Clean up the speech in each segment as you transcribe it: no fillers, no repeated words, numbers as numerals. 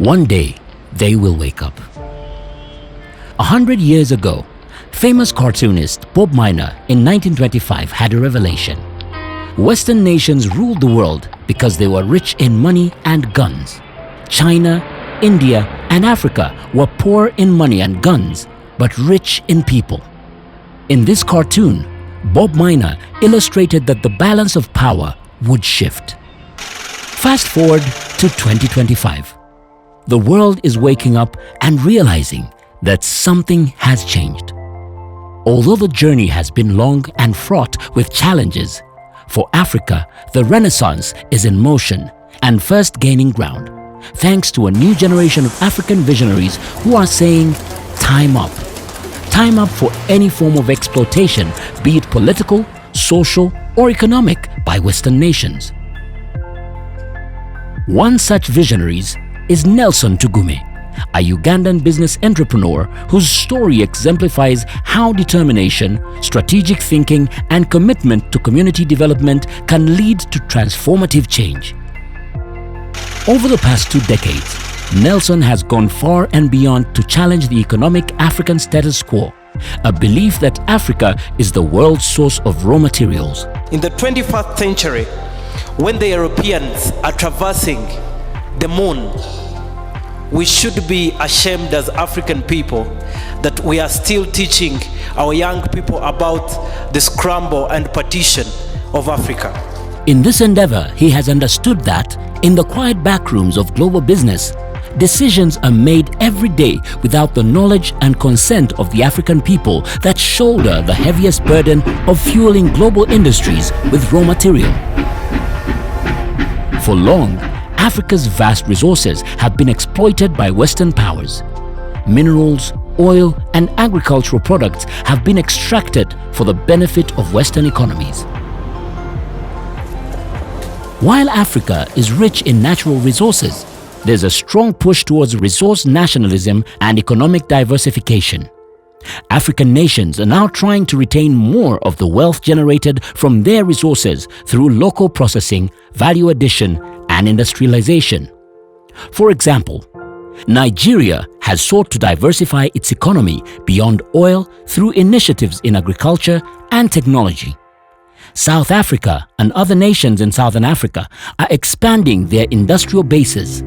One day, they will wake up. 100 years ago, famous cartoonist Bob Miner in 1925 had a revelation. Western nations ruled the world because they were rich in money and guns. China, India, and Africa were poor in money and guns, but rich in people. In this cartoon, Bob Miner illustrated that the balance of power would shift. Fast forward to 2025. The world is waking up and realizing that something has changed. Although the journey has been long and fraught with challenges, for Africa, the Renaissance is in motion and first gaining ground, thanks to a new generation of African visionaries who are saying, time up. Time up for any form of exploitation, be it political, social, or economic, by Western nations. One such visionary is Nelson Tugume, a Ugandan business entrepreneur whose story exemplifies how determination, strategic thinking, and commitment to community development can lead to transformative change. Over the past 2 decades, Nelson has gone far and beyond to challenge the economic African status quo, a belief that Africa is the world's source of raw materials. In the 21st century, when the Europeans are traversing the moon, we should be ashamed as African people that we are still teaching our young people about the scramble and partition of Africa. In this endeavor, he has understood that in the quiet backrooms of global business, decisions are made every day without the knowledge and consent of the African people that shoulder the heaviest burden of fueling global industries with raw material. For long, Africa's vast resources have been exploited by Western powers. Minerals, oil, and agricultural products have been extracted for the benefit of Western economies. While Africa is rich in natural resources, there's a strong push towards resource nationalism and economic diversification. African nations are now trying to retain more of the wealth generated from their resources through local processing, value addition, and industrialization. For example, Nigeria has sought to diversify its economy beyond oil through initiatives in agriculture and technology. South Africa and other nations in Southern Africa are expanding their industrial bases.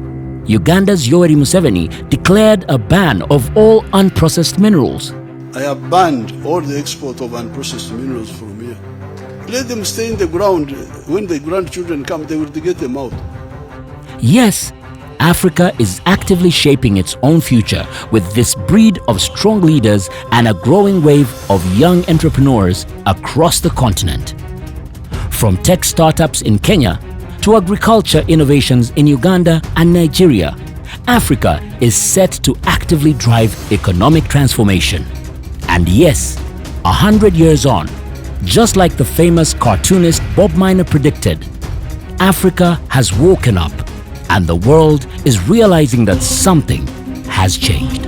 Uganda's Yoweri Museveni declared a ban of all unprocessed minerals. I have banned all the export of unprocessed minerals from here. Let them stay in the ground. When the grandchildren come, they will get them out. Yes, Africa is actively shaping its own future with this breed of strong leaders and a growing wave of young entrepreneurs across the continent. From tech startups in Kenya to agriculture innovations in Uganda and Nigeria, Africa is set to actively drive economic transformation. And yes, 100 years on, just like the famous cartoonist Bob Miner predicted, Africa has woken up and the world is realizing that something has changed.